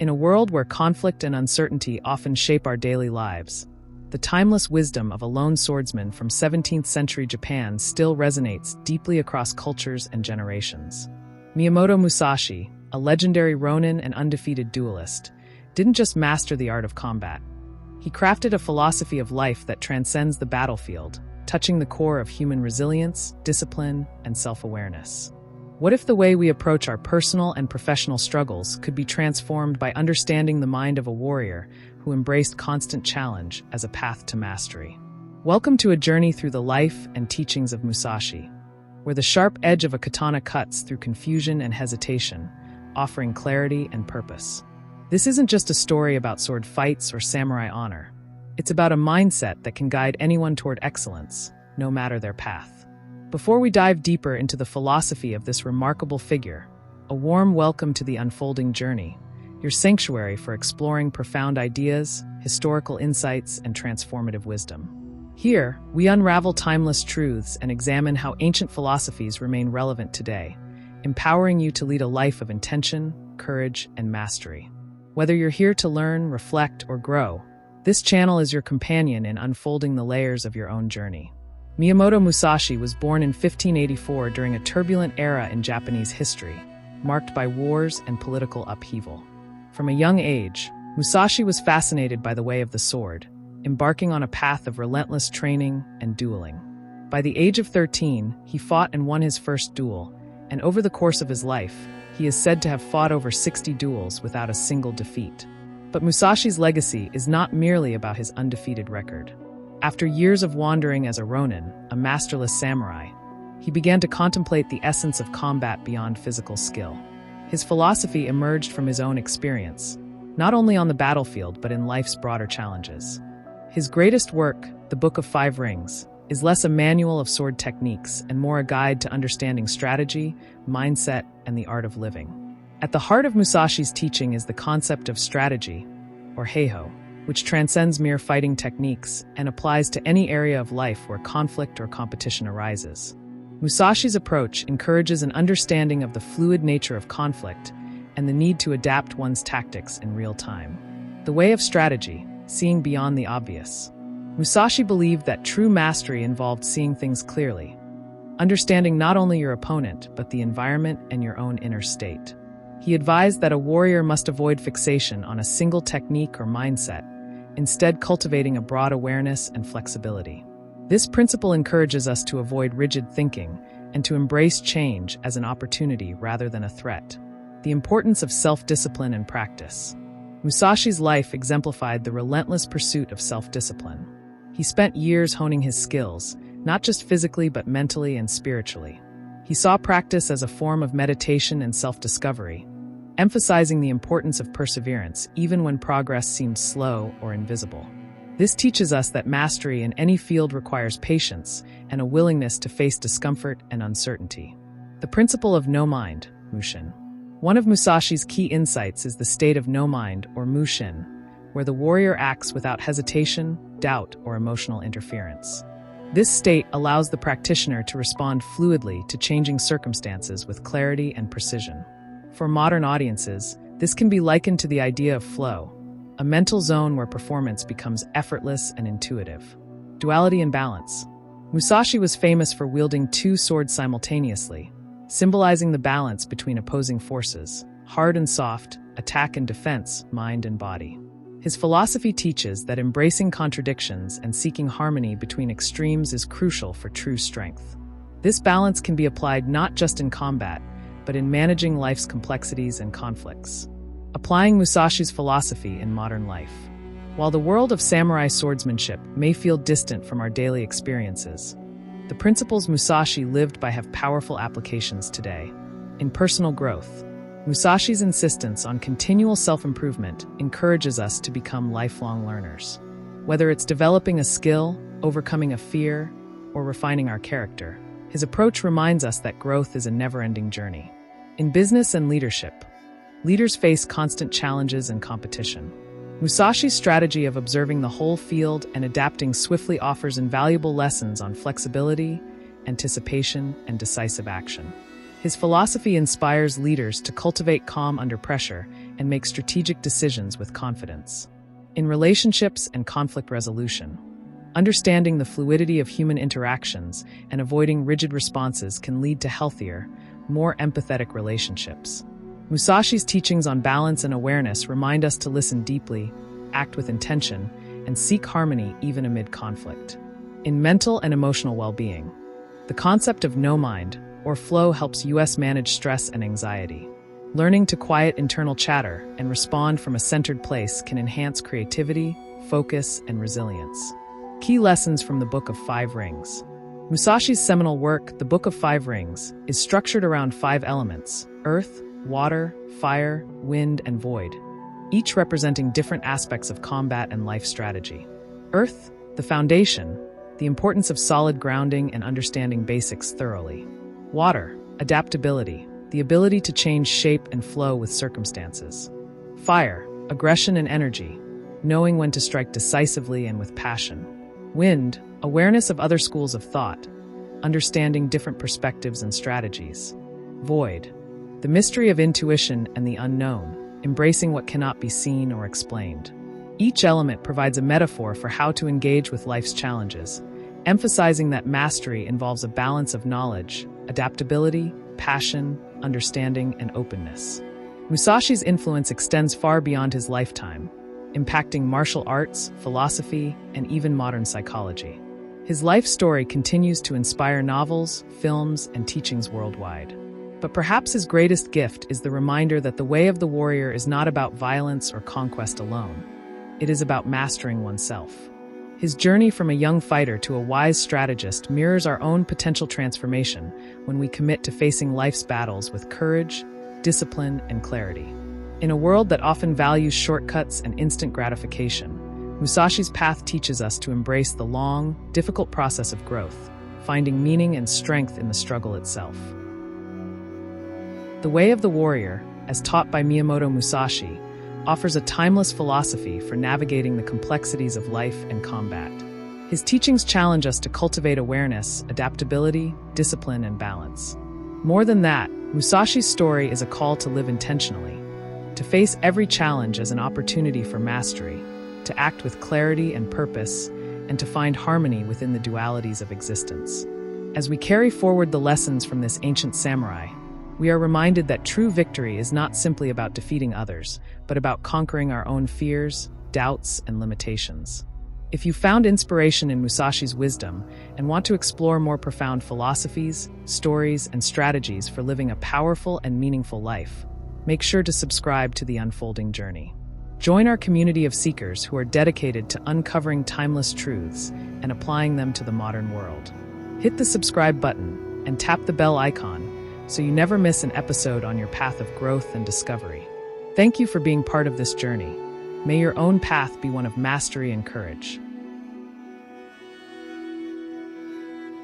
In a world where conflict and uncertainty often shape our daily lives, the timeless wisdom of a lone swordsman from 17th century Japan still resonates deeply across cultures and generations. Miyamoto Musashi, a legendary Ronin and undefeated duelist, didn't just master the art of combat. He crafted a philosophy of life that transcends the battlefield, touching the core of human resilience, discipline, and self-awareness. What if the way we approach our personal and professional struggles could be transformed by understanding the mind of a warrior who embraced constant challenge as a path to mastery? Welcome to a journey through the life and teachings of Musashi, where the sharp edge of a katana cuts through confusion and hesitation, offering clarity and purpose. This isn't just a story about sword fights or samurai honor. It's about a mindset that can guide anyone toward excellence, no matter their path. Before we dive deeper into the philosophy of this remarkable figure, a warm welcome to the unfolding journey, your sanctuary for exploring profound ideas, historical insights, and transformative wisdom. Here, we unravel timeless truths and examine how ancient philosophies remain relevant today, empowering you to lead a life of intention, courage, and mastery. Whether you're here to learn, reflect, or grow, this channel is your companion in unfolding the layers of your own journey. Miyamoto Musashi was born in 1584 during a turbulent era in Japanese history, marked by wars and political upheaval. From a young age, Musashi was fascinated by the way of the sword, embarking on a path of relentless training and dueling. By the age of 13, he fought and won his first duel, and over the course of his life, he is said to have fought over 60 duels without a single defeat. But Musashi's legacy is not merely about his undefeated record. After years of wandering as a Ronin, a masterless samurai, he began to contemplate the essence of combat beyond physical skill. His philosophy emerged from his own experience, not only on the battlefield but in life's broader challenges. His greatest work, The Book of Five Rings, is less a manual of sword techniques and more a guide to understanding strategy, mindset, and the art of living. At the heart of Musashi's teaching is the concept of strategy, or heiho, which transcends mere fighting techniques and applies to any area of life where conflict or competition arises. Musashi's approach encourages an understanding of the fluid nature of conflict and the need to adapt one's tactics in real time. The way of strategy, seeing beyond the obvious. Musashi believed that true mastery involved seeing things clearly, understanding not only your opponent but the environment and your own inner state. He advised that a warrior must avoid fixation on a single technique or mindset, instead cultivating a broad awareness and flexibility. This principle encourages us to avoid rigid thinking and to embrace change as an opportunity rather than a threat. The importance of self-discipline and practice. Musashi's life exemplified the relentless pursuit of self-discipline. He spent years honing his skills, not just physically but mentally and spiritually. He saw practice as a form of meditation and self-discovery, emphasizing the importance of perseverance even when progress seemed slow or invisible. This teaches us that mastery in any field requires patience and a willingness to face discomfort and uncertainty. The principle of no mind, Mushin. One of Musashi's key insights is the state of no mind, or Mushin, where the warrior acts without hesitation, doubt, or emotional interference. This state allows the practitioner to respond fluidly to changing circumstances with clarity and precision. For modern audiences, this can be likened to the idea of flow, a mental zone where performance becomes effortless and intuitive. Duality and balance. Musashi was famous for wielding two swords simultaneously, symbolizing the balance between opposing forces, hard and soft, attack and defense, mind and body. His philosophy teaches that embracing contradictions and seeking harmony between extremes is crucial for true strength. This balance can be applied not just in combat, but in managing life's complexities and conflicts. Applying Musashi's philosophy in modern life. While the world of samurai swordsmanship may feel distant from our daily experiences, the principles Musashi lived by have powerful applications today. In personal growth, Musashi's insistence on continual self-improvement encourages us to become lifelong learners. Whether it's developing a skill, overcoming a fear, or refining our character, his approach reminds us that growth is a never-ending journey. In business and leadership, leaders face constant challenges and competition. Musashi's strategy of observing the whole field and adapting swiftly offers invaluable lessons on flexibility, anticipation, and decisive action. His philosophy inspires leaders to cultivate calm under pressure and make strategic decisions with confidence. In relationships and conflict resolution, understanding the fluidity of human interactions and avoiding rigid responses can lead to healthier, more empathetic relationships. Musashi's teachings on balance and awareness remind us to listen deeply, act with intention, and seek harmony even amid conflict. In mental and emotional well-being, the concept of no mind, or flow, helps us manage stress and anxiety. Learning to quiet internal chatter and respond from a centered place can enhance creativity, focus, and resilience. Key lessons from the Book of Five Rings. Musashi's seminal work, The Book of Five Rings, is structured around 5 elements: earth, water, fire, wind, and void, each representing different aspects of combat and life strategy. Earth, the foundation, the importance of solid grounding and understanding basics thoroughly. Water, adaptability, the ability to change shape and flow with circumstances. Fire, aggression and energy, knowing when to strike decisively and with passion. Wind, awareness of other schools of thought, understanding different perspectives and strategies. Void, the mystery of intuition and the unknown, embracing what cannot be seen or explained. Each element provides a metaphor for how to engage with life's challenges, emphasizing that mastery involves a balance of knowledge, adaptability, passion, understanding, and openness. Musashi's influence extends far beyond his lifetime, impacting martial arts, philosophy, and even modern psychology. His life story continues to inspire novels, films, and teachings worldwide. But perhaps his greatest gift is the reminder that the way of the warrior is not about violence or conquest alone. It is about mastering oneself. His journey from a young fighter to a wise strategist mirrors our own potential transformation when we commit to facing life's battles with courage, discipline, and clarity. In a world that often values shortcuts and instant gratification, Musashi's path teaches us to embrace the long, difficult process of growth, finding meaning and strength in the struggle itself. The Way of the Warrior, as taught by Miyamoto Musashi, offers a timeless philosophy for navigating the complexities of life and combat. His teachings challenge us to cultivate awareness, adaptability, discipline, and balance. More than that, Musashi's story is a call to live intentionally, to face every challenge as an opportunity for mastery, to act with clarity and purpose, and to find harmony within the dualities of existence. As we carry forward the lessons from this ancient samurai, we are reminded that true victory is not simply about defeating others, but about conquering our own fears, doubts, and limitations. If you found inspiration in Musashi's wisdom and want to explore more profound philosophies, stories, and strategies for living a powerful and meaningful life, make sure to subscribe to The Unfolding Journey. Join our community of seekers who are dedicated to uncovering timeless truths and applying them to the modern world. Hit the subscribe button and tap the bell icon so you never miss an episode on your path of growth and discovery. Thank you for being part of this journey. May your own path be one of mastery and courage.